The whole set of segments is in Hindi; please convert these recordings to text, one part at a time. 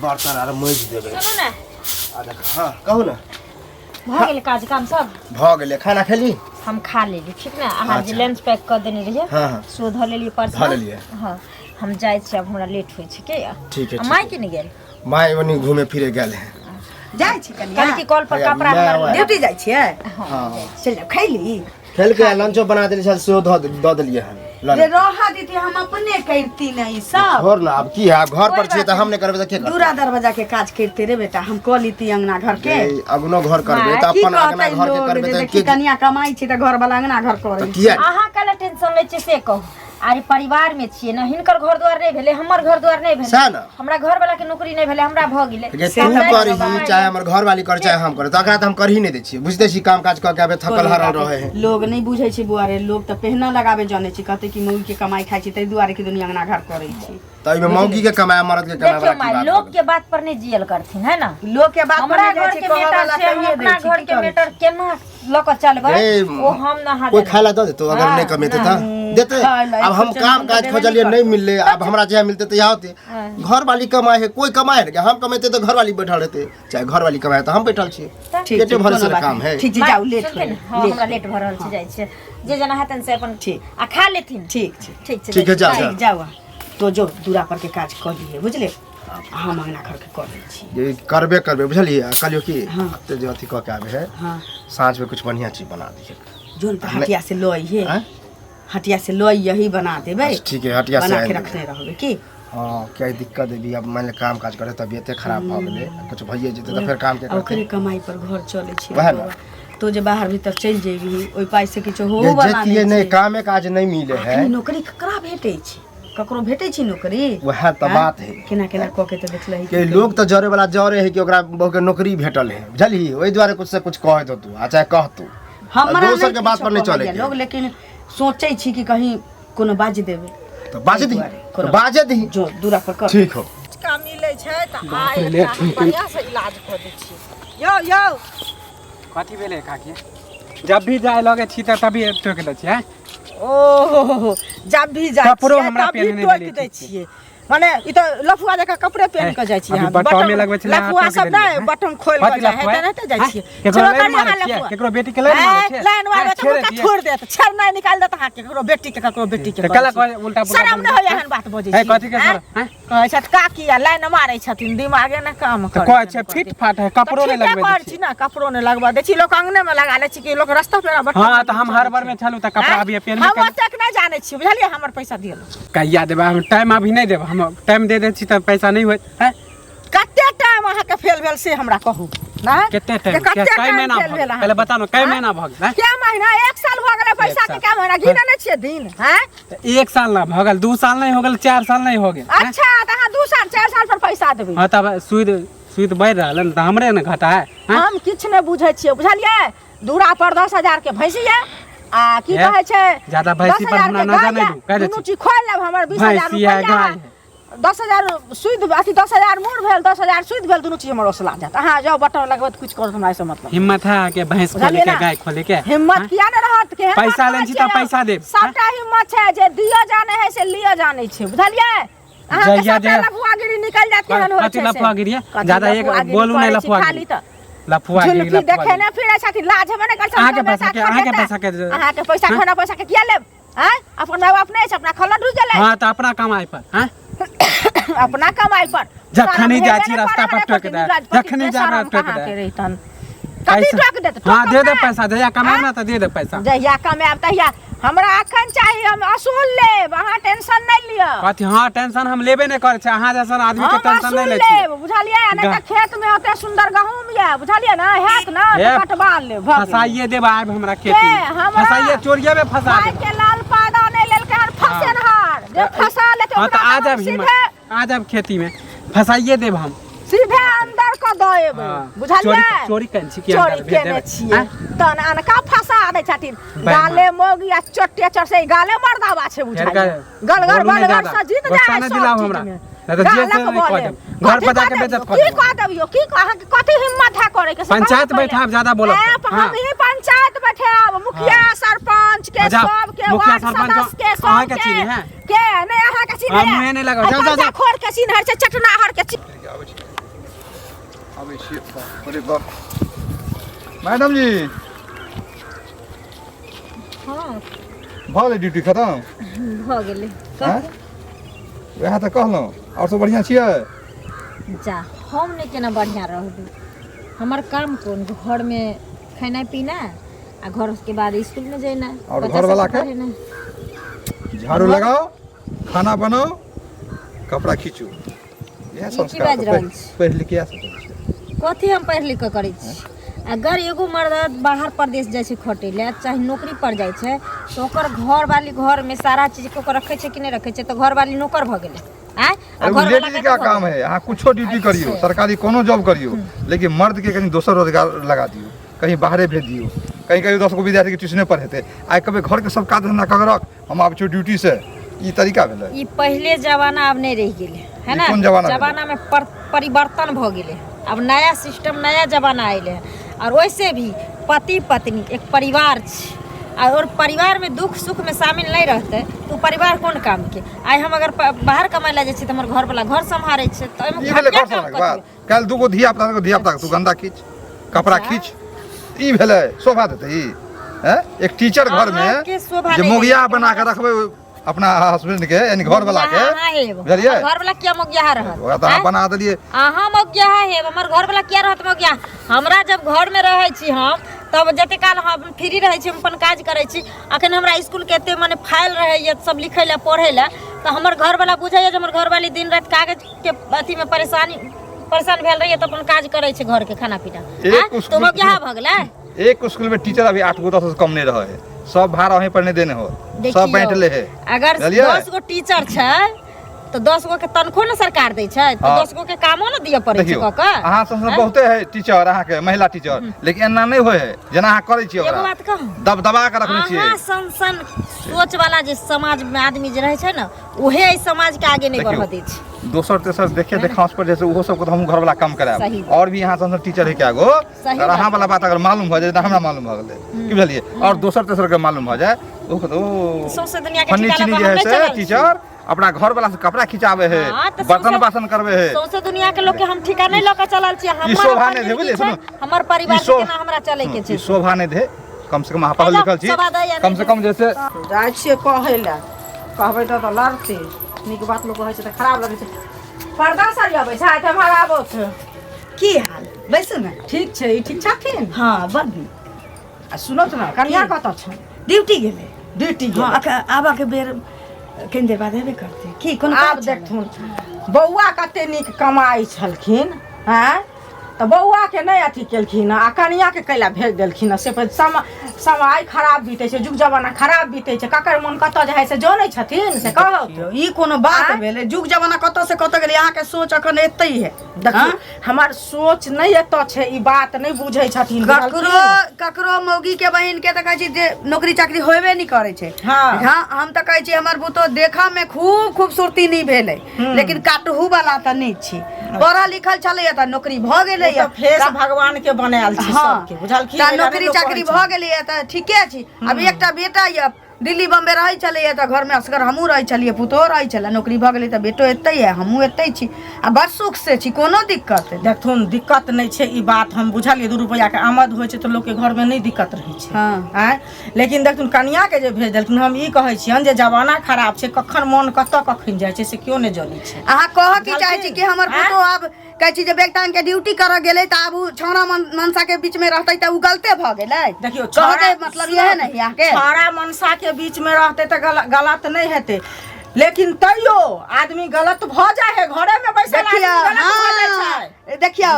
बर्तन आर मज देबे सुनू ने हां कहू ना भ गेल काज काम सब भ गेले खाना खेली हम खा लेली ठीक ना अहाँ जे लंच पैक कर देने रहिए हां सो ध लेली पर्स ध लेलिए हां हम जाय छी अब हमरा लेट होय छै के ठीक है माय के नहीं गेल माय ओनी घूमे फिरे गेल है जाय छी कनिया कल की कॉल पर कपड़ा हमर ड्यूटी जाय छियै हां चल जा खैली खेल के लंचो बना देली छल सेहो द देलिए हम रे रहा दीदी हम अपने करती नहीं सब छोड़ ना अब की है घर पर छी त हम नहीं करबे त के करबे दूरा दरवाजा के काज करते रे बेटा हम क लीती अंगना घर के अगनो घर करबे त अपन अंगना घर के करबे त की कनिया कमाई छी त घर वाला अंगना घर करे किया अहाँ कल टेंशन ले छी से कहू अरे परिवार में छिए ना हिनकर घर द्वार नहीं भेले हमर घर द्वार नहीं भेले सा ना हमरा घर वाला के नौकरी नहीं भेले हमरा भ गेले तू करही चाहे हमर घर वाली कर चाहे हम करे त अकरा त हम करही नहीं दे छी बुझते छी काम काज क के आबे थकल हरल रहे है लोग नहीं बुझै छी बुआरे लोग त पहना लगाबे जाने छी कहते कि मौगी के कमाई खाई छी तै दुआरे के दुनिया अंगना घर करे छी त इमे मौगी के कमाए मर्द के कमाए देखियो माय लोग के बात पर नहीं जियल करथिन है ना लोग के बात हमरा घर के मेटर से हम अपना घर के मेटर केना लक चलबे ओ हम ना कोई खाला द देतो अगर नहीं कमेते त देते अब हम काम काज खोजलिए नहीं मिलले अब हमरा जे मिलते त होते घर वाली कमाए है कोई कमाए है हम कमाते तो घर वाली बैठल रहते चाहे घर वाली कमाए तो हम बैठल छी पेटे भरे से काम है ठीक जाऊ लेट हमरा लेट भ रहल छी जाय छै जे जना हेतन से अपन ठीक आ खा लेथिन ठीक ठीक है जाओ तो जो दूरा पर के काज कर लिए बुझले हम अंगना घर के कर दै छी ये करबे बुझलिए कलियो की ते जे अथी क के आबे है हां साँझ में कुछ बढ़िया चीज बना दिए जोन हटिया से लई है हटिया से लई यही बना देबे ठीक है हटिया से बना के रखने रहबे की हां क्या दिक्कत है भी अब मान ले काम काज करे तबियत खराब भ गेले कुछ भइए जेते तो फिर काम के करते ओकरे कमाई पर घर चले छी वह ना तो जे बाहर भीतर चल जेबी ओइ पाई से किछो हो बना जेतिए नहीं कामे काज नहीं मिले है नौकरी ककरा भेटै छी ककरो भेटै छी नौकरी वह त बात है केना केना क के त देखलही के लोग त जरे वाला जरे है कि ओकरा बहु के नौकरी भेटल है बुझली ओइ द्वारे कुछ से कुछ कह दो तू आ चाहे कह तू हमरा दोसर के बात पर नहीं चले लोग लेकिन सोचै छी कि कहीं कोनो बाज देबे तो बाजे दी जो दूरा पर कर ठीक हो का मिलै छै त आइ बढ़िया से इलाज क दै छी यो कथी भेले काकी जब भी जाए लगे छी त तभी टोक दै छी हैं ओ जब भी जाय कपड़ो हमरा पहनने दै छियै माने ई त लफुआ जका कपड़े पहन के जाय छी हम बटन में लगबै छै लफुआ सब नहीं बटन खोल के जाय है त जाय छी केकरो लाइन मारै छी केकरो बेटी के लाइन मारै छी लाइन मारे त मुका छोड़ दे त छर नहीं निकाल दे त हां केकरो बेटी के ककरो बेटी के कला उल्टा पुल्टा शरम न होय एहन बात बजै छी है कथी के सर हैं कहै छत का किया लाइन मारै छथिन दिमागे न काम तो कहै छै फिट फाट है कपड़ो नहीं लगबै छी ना कपड़ो नहीं लगबा दे छी लोग अंगने में लगा ले छी कि लोग रास्ता पे बटन हां त हम हर बार में चलू त कपड़ा अभी पहन हम तक नहीं जाने छी बुझलिए हमर पैसा दियौ कहिया देबा हम टाइम अभी नहीं देब हम टाइम दे दे छी त पैसा नहीं होत है कते टाइम अहाँ के फेल भेल से हमरा कहू ना कते टाइम कई महीना पहले बता न कई महीना भ गेल क्या महीना 1 साल भ गेलै पैसा के क्या महीना गिने नै छियै दिन हैं 1 साल ना भ गेल 2 साल नहीं हो गेल 4 साल नहीं हो गेल अच्छा त अहाँ 2 साल 4 साल पर पैसा देबै हां तब सुद बढ़ रहल न त हमरे न घाटा है हम किछ नै बुझै छियै बुझलिए दूरा पर 10,000 के भैंसी है आ की कहै छै ज्यादा भैंसी पर हमरा न जाने दू कह दे छी दुनु खोल लेब हमर 20,000 रुपया 10,000 सुद अथी 10,000 मूर भेल 10,000 सुद भेल दुनु चीज हमर ओसला जात अहाँ जाओ बटन लगबत कुछ कर हमरा से मतलब हिम्मत है के भैंस खोले के गाय खोले के हिम्मत किया न रहत के पैसा लेन छी त पैसा देब सबटा हिम्मत छै जे दियो जाने है से लियो जाने छै बुझलिए अहाँ के सबटा लफुआगिरी निकल जात केहन होय छै कथि लफुआगिरी ज्यादा एक बोलू नहीं लफुआगिरी लफुआगिरी देखे न फिरे छथि लाज हेबे न कर अहाँ के पैसा के अहाँ के पैसा खोना पैसा के किया लेब हैं अपन माय बाप नै छै अपना खला ढुस गेलै हां त अपना कमाई पर हैं अपना कमाई पर जखनी जाय छी रास्ता पर टोक दे जखनी जाबे टोक दे कथि टोक देत हां दे दे पैसा जया कमाब ना त दे दे पैसा जया कमाब तहिया हमरा अखन चाहिए हम असूल लेब अहाँ टेंशन नै लियो कथि हां टेंशन हम लेबे नै करे छै अहाँ जैसन आदमी के टेंशन नै ले छी बुझलिए नै त खेत में ओते सुंदर गहूम या बुझलिए ना हैत ना कटवा लेब फसाइए देब आब हमरा खेती फसाइए चोरिये में फसा भाई के लाल पादा नै लेल के फसेनहार जे फसा ले हां त आ जाब खेती में फसाइए देब हम सीधे अंदर क देब बुझलिए चोरी कन छी कि अंदर भेज देब छियै तन अनका फसा दे छथिन गाले मोगी आ चट्टे चरसे गाले मर्दावा छै बुझलिए गलगर बलगर से जीत जाय न दिलाओ हमरा त जे से नहीं कह देब घर पर जाके बेइज्जत कर की कह देबियो की अहाँ के कथि हिम्मत है करे के पंचायत बैठाब ज्यादा बोलब हम ही पंचायत बैठाब मुखिया सरपंच के सब के मुखिया वार्ड सरपंच सदस्य के अहाँ सब के चिन्ह है के नहीं अहाँ के चिन्ह हम मुँहे नहीं लगाओ जा जा खोर के चिन्ह है चटनाहर के चिन्ह अबे शिट अरे बाप मैडम जी हां भले ड्यूटी खत्म भ गेलै हैं वएह त कहलौ और सब बढ़िया छियै जा हम नहीं केना बढ़िया रहबे हमर काम कोन घर में खाना पीना आ घर के बाद स्कूल में जाना और घर वाला के झाड़ू लगाओ खाना बनाओ कपड़ा खींचू यह संस्कार पढ़ लिख कथी हम पढ़ लिख के करै छी अगर एगो मर्द बाहर प्रदेश जाय छै खटे ले चाहे नौकरी पर जाय छै तो ओकर घर वाली घर में सारा चीज को रखे छै कि नहीं रखे छै तो घर वाली नौकर भ गेलै लेडीज का काम है यहाँ कुछो ड्यूटी करियो सरकारी कोनो जॉब करियो लेकिन मर्द के कहीं दोसर रोजगार लगा दियो कहीं बाहरे भेज दियो कहीं कहीं 10 गो विद्यार्थी के ट्यूशने पढ़ेते आइ कभी घर के सब काज धंधा कर रख हम आब छो ड्यूटी से ई तरीका भेलै ई पहले जमाना अब नहीं रह गेलै है ना जमाना में परिवर्तन भ गेलै अब नया सिस्टम नया जमाना आइले और वैसे भी पति पत्नी एक परिवार छै और परिवार में दुख सुख में शामिल नहीं रहते तो परिवार कौन काम के आई हम अगर बाहर कमाए ला जाए तो हमर घर वाला घर संभाले छै तो एमे घर क्या काम करते कल दूगो धिया पुता तू गंदा खींच कपड़ा खींच ई भेलै शोभा देते ई हैं एक टीचर घर में जे मोगिया बना के रखबे अपना हस्बैंड के यानी घर वाला के बुझलिए घर वाला क्या मोगिया रहत ओकरा त अहाँ बना देलिए अहाँ मोगिया है हमर घर वाला क्या रहत मोगिया हमरा जब घर में रहै छी हम तब जते काल हम फ्री रहै छी हम अपन काज करै छी अखन हमरा स्कूल के एते माने फाइल रहै ये सब लिखै ला पढ़ै ला तो हमर घर वाला बुझै जे हमर घर वाली दिन रात कागज के अथी में परेशान भेल रही तो अपन काज करै छै घर के खाना पीना तो मोगिया भ गेलै एक स्कूल में टीचर अभी 8 गो 10 से कम नहीं रहे है सब भाड़ा वहीं पर नहीं देने हो सब बांटले है अगर 10 गो टीचर छै तो 10 गो के तनखो न सरकार दै छै तो 10 गो के कामो न दिय पड़ै छै क के अहाँ सब बहुते है टीचर अहाँ के महिला टीचर लेकिन एना नहीं होय है जेना अहाँ करै छी ओकरा एगो बात कहू दबा के रखने छियै अहाँ संसन सोच वाला जे समाज में आदमी जे रहै छै न ओहे इस समाज के आगे नहीं बढ़ दै छै दोसर तेसर देखे देखांस पर जैसे ओहो सब को हम घर वाला काम करायब और भी यहाँ संसद टीचर है क्या गो और अहाँ वाला बात अगर मालूम हो जाए तो हमरा मालूम भ गेलै की बुझलिए और दोसर तेसर के मालूम हो जाए ओ सौंसे दुनिया के फन्नी चीनी जे है टीचर अपना घर वाला से कपड़ा खिंचावे है बर्तन बासन करवे है सौंसे दुनिया के लोग के हम ठिका नहीं लेके चलल छी ई शोभा नहीं दे बुझलिए सुनो हमर परिवार के केना हमरा चले के छै ई शोभा नहीं दे कम से कम अहाँ पढ़ल लिखल छी कम से कम जैसे जाय छियै कहै ला कहबै त लड़ते नीक बात लोग कहै छै त खराब लगै छै पर्दा साड़ी आबै छै त हमरा आबो छै की हाल बैसु न ठीक छै ई ठीक छथिन हां बड्डी आ सुनो त न कनिया कत छ ड्यूटी गेलै हां आबा के बेर कनि देर बाद हेबे करते की कोन आब देखथुन बौआ कते नीक कमाई छलखिन हैं तो बौआ के नहीं अथी केलखिन आ कनिया के कैला भेज देलखिन से समय खराब बीते छै जुग जमाना खराब बीते छै ककर मन कत जे है से जानै छथिन से कहो ई कोनो बात भेलै जुग जमाना कत से कत गेलै अहाँ के सोच अखन एतै है देखियो हमर सोच नहीं एत छै ई बात नहीं बुझै छथिन ककरो मौगी के बहिन के त कहै छी जे नौकरी चाकरी होबे नहीं करे छै हां हम त कहै छी हमर बुतो देखा में खूब खूबसूरती नहीं भेलै लेकिन काटहु वाला त नहीं छी पढ़ा लिखल छलै त नौकरी भ गेलै फेस भगवान के बनायल छै सबके बुझलखिन नौकरी चाकरी भ गेलै त ठीके छी अब एकटा बेटा य दिल्ली बम्बे रहै छलै त घर में असगर हमहू रहै छलिए पुतो रहै छलै नौकरी भ गेलै त बेटो एतै है हमहू एतै छी आ बड़ सुख से छी कोनो दिक्कत देखथुन दिक्कत नहीं छै ई बात हम बुझलिए 2 रुपया के आमद होय छै त लोग के घर में नहीं दिक्कत रहै छै हां लेकिन देखथुन कन्या के जे भेज देलखिन हम ई कहै छियन जे जमाना खराब छै कखन मन कखन जाय छै से क्यों नहीं जानै छै अहाँ कह की चाहै छी कि हमर पुतो आब कहै छी जे बेगटान के ड्यूटी कर गेलै त आब छौरा मनसा के बीच में रहतै त उ गलते भ गेलै देखियो कहै मतलब यह नहीं यहाँ के छौरा मनसा के बीच में रहते तो गलत नहीं हेते लेकिन तैयो आदमी गलत भ जाए है घरे में बैठल देखियो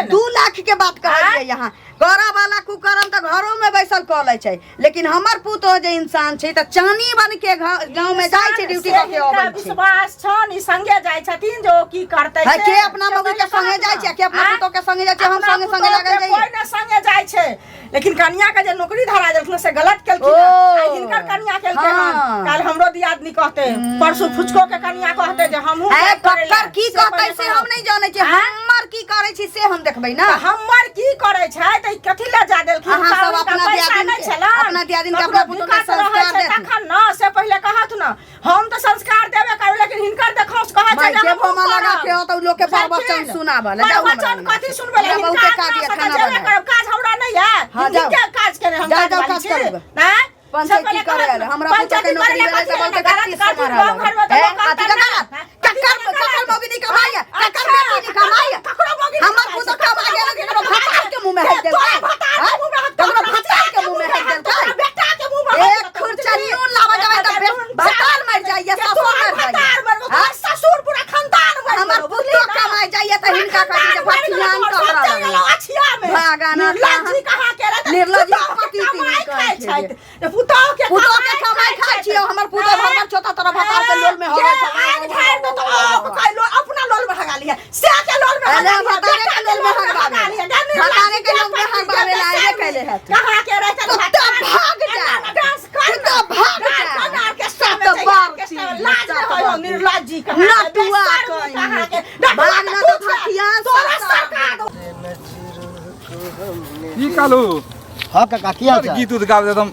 2 लाख के बात कहलिए यहाँ गौरा वाला कुकर्म त घरों में बैसल क लै छै लेकिन हमर पुतो जे इंसान छै त चानी बन के गांव में जाय छै ड्यूटी क के अबै छै विश्वास छन ई संगे जाय छथिन जो की करतै है के अपना मौगी के संगे जाय छै के अपना पुतो के संगे जाय छै हम संगे संगे लागल जाय कोई न संगे जाय छै लेकिन कन्या के जे नौकरी धरा देलखिन से गलत केलखिन आ हिनकर कन्या केलकै हन काल हमरो दियादनी कहते परसो फुचको के कन्या कहते जे हमहू कक्कर की कहतै से हम नहीं जानै छी हमर की करै छी से हम देखबै ना। हमर की करे छै त कथि ले जा देलखिन? अहाँ सब अपना दियादिन के अपना दियादिन के अपना पुतो के संस्कार दे तखन न से पहिले कहत न हम त संस्कार देबे कर लेकिन हिनकर देखौस कहै छै के भोमा लगा के हो त लोग के प्रवचन सुनाबल जाऊ प्रवचन कथि सुनबे ले? बहुत का दिया खाना बना काज हमरा नहीं है। हिनके काज करे हम काज वाली ना पंचायती करे हमरा पुतो के नौकरी ले त बहुत का किस मारा है अथि ककर मोगी नहीं कमाइए ककर बेटी नहीं कमाइए हमर पुतो कमा गेल केकरो भत्ता के मुंह में हेल देल केकरो भत्ता के मुंह में हेल देल बेटा के मुंह में एक खुरचा नून लावा जावे त भतार मर जाइए ससुर मर जाइए ससुर पूरा खानदान मर हमर पुतो कमाई जाइए त हिनका कहि जे भतियान टकरा अछिया में भागाना निर्लज्जी कहा के रे निर्लज्जी पति तीन कहै छै ते पुतो के कमाई खाइ छियो हमर पुतो भर छोटा तरह भतार के लोल में होवे छै अपना लोल में हगा लिया से के लोल में अरे भतारे के लोल में हगा लिया भतारे के लोल में हगा ले आए कहले है कहा के रे तो भाग जा डांस कर तो भाग जा के सब बार लाज हो निर्लज्जी कहा नटुआ कहीं भागना तो भतिया सरकार की कालू हाँ काका की हाल गीत उत गावे एकदम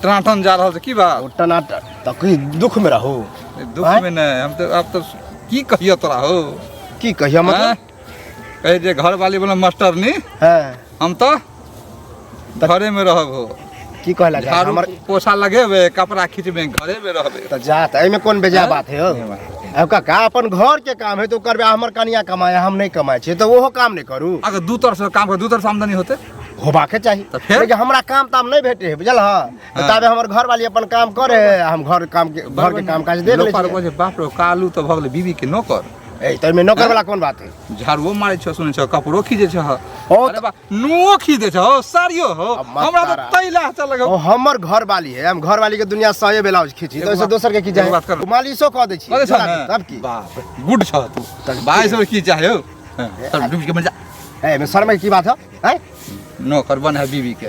टनाटन जा रहल छै की बात? टनाटन तो कोई दुख में रहो। दुख में नहीं हम तो अब तो की कहियो तोरा हो की कहिया मतलब? कहे जे घर वाली बोले मास्टर नी हैं हम तो घरे में रहब हो। की कहला जा झाड़ू हमर पोछा लगेबे कपड़ा खींचबे घरे में रहबे। तो जात एमे कौन बेजा बात है हो? अब काका अपन घर के काम है तो करबे हमर कनिया कमाए हम नहीं कमाए छी तो ओहो काम नहीं करू। अगर दू तरह से काम कर दू तरह से आमदनी होते होबा के चाहिए तो फिर? लेकिन हमरा काम ताम नहीं भेटे है बुझल हां तबे हमर घर वाली अपन काम करे हम घर के काम काज देख ले छी। बाप रे कालू तो भगले बीबी के नौकर ए त में नौकर वाला कौन बात है? झाड़ू मारे छ सुने छ कपड़ो खींचे छ ओ अरे बा नुओ खींचे छ साड़ियो हो अब मत हमरा तो तारा। तैला चल लगे ओ हमर घर वाली है हम घर वाली के दुनिया सहे ब्लाउज खींची तो ऐसे दोसर के की एगो बात जाए कर। मालिशो कह दे छी अरे छ तब की बाप रे गुड छ तू 22 की चाहे हो तब डूब के मर जा ए में शर्मा की बात है हैं? नौकर बन है बीबी के।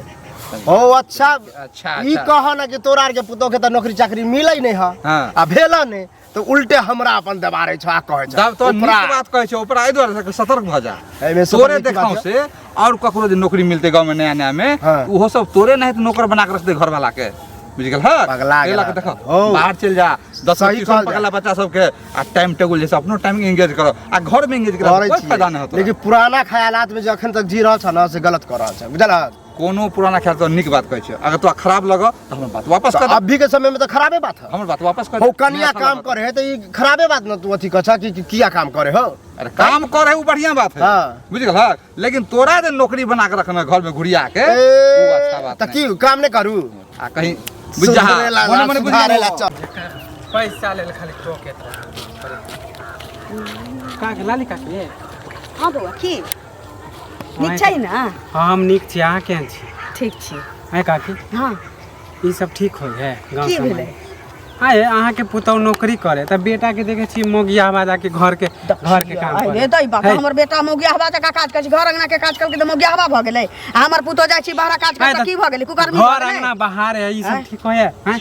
ओ अच्छा अच्छा ई कह ना कि तोरा आर के पुतो के त नौकरी चाकरी मिलै नहीं है हाँ। आ भेला नहीं तो उल्टे हमरा अपन दबारे छ आ कहे छ जब तो नीक बात कहै छै ऊपर आई द्वारा से सतर्क भ जा एमे से तोरे बड़ी की देखाव बात से और ककरो जे नौकरी मिलते गांव में नया नया में हाँ। उहो सब तोरे नहीं तो नौकर बना के रख दे घर वाला के बुझ गेल ह पगला गेला। के देखो हो। बाहर चल जा 10 सही ट्यूशन कहल जा। पकड़ला बच्चा सब के आ टाइम टेबल जैसे अपनो टाइम एंगेज करो आ घर में एंगेज करो करे कोई छियै। फायदा नहीं होता लेकिन पुराना ख्यालात में जखन तक जी रहल छ ना से गलत कर रहल छ बुझल कोनो पुराना ख्याल तो निक बात कहै छै अगर तो खराब लगा तो हमर बात वापस कर अभी के समय में तो खराबे बात है हमर बात वापस कर हो कनिया काम करे है तो ई खराबे बात न तू अथी कछा कि किया काम करे हो अरे काम कर है वो बढ़िया बात है हाँ। बुझ गेल ह लेकिन तोरा जे नौकरी बना के रखना घर में घुरिया के वो अच्छा बात त नहीं। की काम नहीं करू आ कहीं बुझ जा सुधरेला मने मने बुझ सुधारेला जा चल। पैसा ले खाली टोके का के लाली का के हां बउआ की नीक छै ना? हम नीक छी अहाँ केहन छी? ठीक छी। आय काकी हां ई सब ठीक हो है गांव की समाज भेलै? आय अहाँ के पुतौ नौकरी करे त बेटा के देखे छी मोगिया बाजा के घर के काम अरे करे दई बाप है। हमर बेटा मोगिया हवा तक काज कर घर अंगना के काज करके त मोगिया हवा भ गेलै हमर पुतो जाय छी बाहर काज आय कर त की भ गेलै कुकर में घर अंगना बाहर है ई सब ठीक है हैं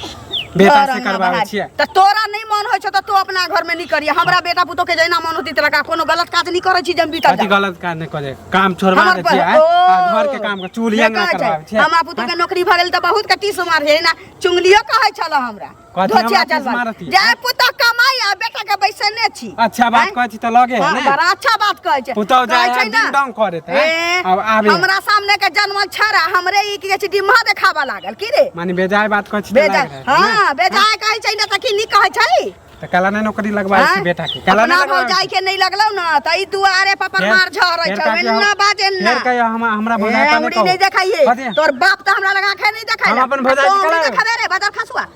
बेटा से करवावे छियै त तोरा नहीं मन होय छ त तू अपना घर में नहीं करिए हमरा बेटा पुतो के जैना मन होती तरह का कोनो गलत काज नहीं करे छी जम बीता कथी गलत काज नहीं करे काम छोड़वा दे छियै आ घर के काम के चूल्ही अंगना करवावे छियै हमरा पुतो के नौकरी भ गेल त बहुत कटी सुमार है ना चुंगलियो कहै छल हमरा कथी हमरा टीस मारती? जाय पुतो कमाई आ बेटा के बैसने छी अच्छा बात हैं? कहै छी त लगे है हाँ, ने बड़ा अच्छा बात कहै छै पुतौ जाय कहै छै डिंग ना, डोंग करे त ए, अब आबे हमरा सामने के जन्म छरा हमरे ई के डिम्हा देखावा लागल की रे माने बेजाय बात कहै छी त बेजा लागे है, हां बेजाय कहै छै ना त की नी कहै छै त कला ने नौकरी लगवाए छी हैं? बेटा के कला ने अपना लगवाए भौजाई के नहीं लगलौ ना त ई दुआरे पर फेर- मार झरै फेर छै काकी हम- ना बाजे ना फेर कहियो हमरा भौजाई ए, का उंगली नहीं देखाइए कथी? तोर बाप त हमरा लगा के नहीं देखाइला हम अपन भौजाई के कला- देखाबे रे बाजार खसुआ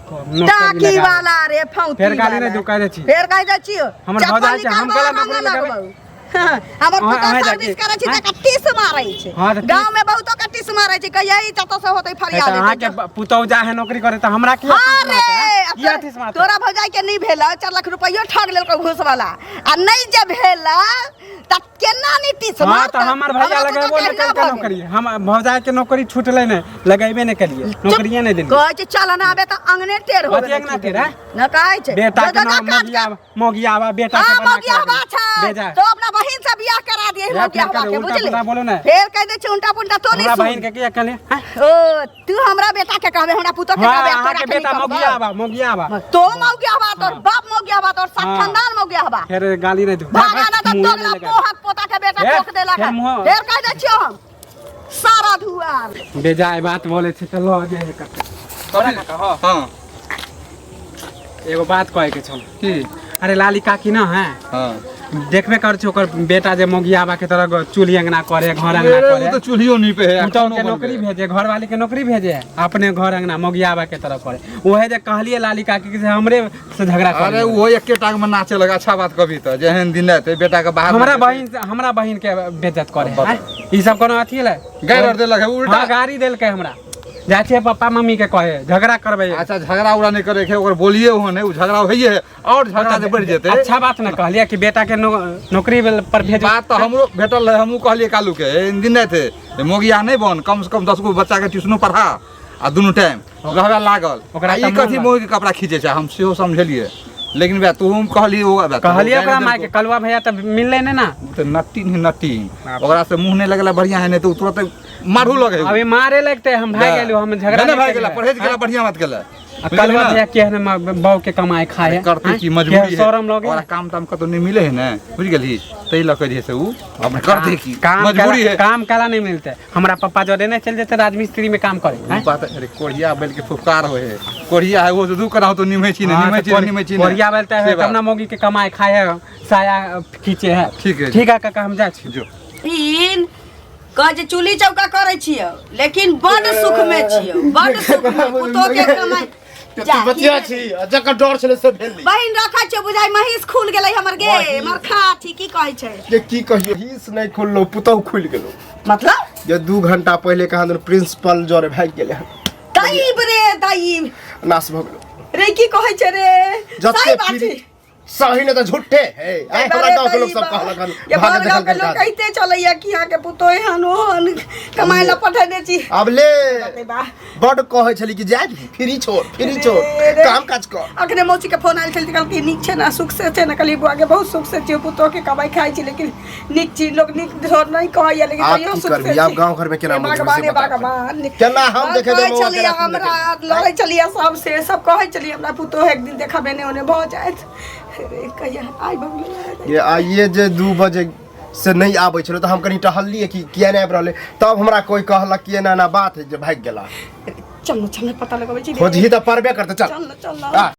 नौकरी टाकी लगा वाला रे फौती फेर गाली वाला। नहीं दू कहै छी फेर कहि दै छियो हमर चप्पल भौजाई छै, हम निकाल कला बाहर नौकरी ना लगाबै? लगबौ। हाँ, हमर अहाँ- पुतो अहाँ सर्विस जाके- करै छै हैं? त टीस मारै छै हाँ, त टीस- गांव में बहुतो के टीस मारै छै कहिया ई चतो से होतै फरियाद अहाँ के पुतौ जा है नौकरी करे त हमरा की अरे किया ठिस मारत तोरा भौजाई के नहीं भेला 4 लाख रुपया ठग लेलको घूस वाला आ नहीं जे भेला त केना नहीं टीस हां मारत त हमर भैया लगेबो नहीं कर के नौकरी हम भौजाई के नौकरी छूटले नहीं लगेबे नहीं करिए नौकरिये नहीं देनी कहै छै चल ना आबे त अंगने टेढ़ हो कथी अंगना टेढ़, हैं? न कहै छै बेटा के जो नाम काज कर- मोगियावा बेटा के हाँ बना मोगिया के बात है बेजा तो अपना बहिन से बियाह करा दिए या मौगिया फिर हवा करे, के उल्टा बुझले पुल्टा बोलो ना। फिर कह दे छी उल्टा पुल्टा तो हमरा बहन नहीं के किया कहले हैं? ओ तू हमरा बेटा के कहबे हमरा पुतो के कहबे हां के बेटा मौगिया बा तो मौगिया हवा तोर बाप मौगिया हवा तोर हाँ। खानदान मौगिया हवा फिर गाली नहीं दो भागा ना तो तोगला पोहक पोता के बेटा फिर- ठोक देला फिर मुँह- फिर कह दे छियो हम सारा धुआं बेजाय बात बोले छे तो लो जे करते हां एगो बात कहे के छल की अरे लाली काकी ना है हां देखबे कर छो ओकर बेटा जे मोगियाबा के तरह चूल्ही अंगना करे घर अंगना वो करे तो चूल्हियो नहीं पे है तो के नौकरी भेजे घर वाली के नौकरी भेजे अपने घर अंगना मोगियाबा के तरह करे ओहे जे कहलिए लाली काकी के से हमरे से झगड़ा कर अरे वो एके टांग में नाचे लगा अच्छा बात कभी तो जेहन दिन रहते बेटा के बाहर हमरा बहिन के बेइज्जत करे हैं ई सब कोनो अथी ले गाड़ी दे लगे उल्टा हां गाड़ी देल के हमरा जाय छे पापा मम्मी के कहे झगड़ा करबे अच्छा झगड़ा उड़ा नहीं करे ओकर बोलिए हो नहीं झगड़ा होइए है और झगड़ा से बढ़ जेते अच्छा बात न कहलिए कि बेटा के नौकरी पर भेज बात तो हमरो भेटल रहे हमहू कहलिए कालू के इन दिन नहीं थे मोगिया नहीं बन कम से कम 10 गो बच्चा के ट्यूशनो पढ़ा आ दोनों टाइम रहबे लागल ओकरा ई कथी मोगी के कपड़ा खींचे छै हम सेहो समझलिए लेकिन बे तू हम कहली वो कहलिए ओकरा माय के कलवा भैया त मिलले ने ना तो नट्टी ओकरा से मुंह नहीं लगला बढ़िया है नहीं तो तुरंत मारू लगे अभी मारे लगते हम भाग गेलो हम झगड़ा नहीं भाग गेला परहेज गेला बढ़िया मत गेला कलवा भैया के ने बाऊ के कमाए खाए करते की मजबूरी है शरम लगे और काम ताम कतो नहीं मिले है ना बुझ गेली तई लके जे से उ अब करते की मजबूरी है काम काला नहीं मिलते हमरा पापा जो देने चल जेते राजमिस्त्री में काम करे बात अरे कोढ़िया बैल के फुफकार होए है कोढ़िया है वो तो दू कराओ तो निमे छी कोरिया बोलते है अपना मोगी के कमाए खाए है साया खींचे है ठीक है काका हम जा छी जो तीन कह जे चूल्ही चौका करे छियो लेकिन बड सुख में छियो बड सुख में पुतो के कमाई बतिया छी जकर डर छले से भेल बहिन रखा छै बुझाई महिष खुल गेलै हमर गे मरखा छी की कहै छै ये की कहियो हिस नहीं खुललो पुतौ खुल गेलो मतलब ये 2 घंटा पहले कहां प्रिंसिपल जोरे भाग गेले दाईब रे दाईब नाश भ गेलो रे की कहै छै रे सही बात छै सही ने तो झूठे है आई हमरा गांव के लोग सब कहलकन भाग देखल के लोग कहते चलैया कि यहां के पुतो हनो कमाई ला पठाने छी अब ले बड कहै छली कि जाय फ्री छोड़ काम काज कर अखने मौसी के फोन आइल छल त कहल कि नीक छै ना सुख से छै ना कहली बुआ के बहुत सुख से छै पुतो के कमाई खाइ छी लेकिन नीक चीज लोग नीक छोड़ नहीं कहैया लेकिन तइयो सुख से आप गांव घर में केना भगवान केना हम देखे देबो चलिए हमरा लड़ै चलिए सब से सब कहै चलिए हमरा पुतो एक दिन देखाबे ने ओने भ जायत कहिया आई बगल ये आइए जे 2 बजे से नहीं आबै छलो तो हम कनी टहललिए कि किया नहीं आब रहले तब हमरा कोई कहलक कि एना बात है जे भाग गेला चल पता लगाबै छी खोजही त परबे करते चल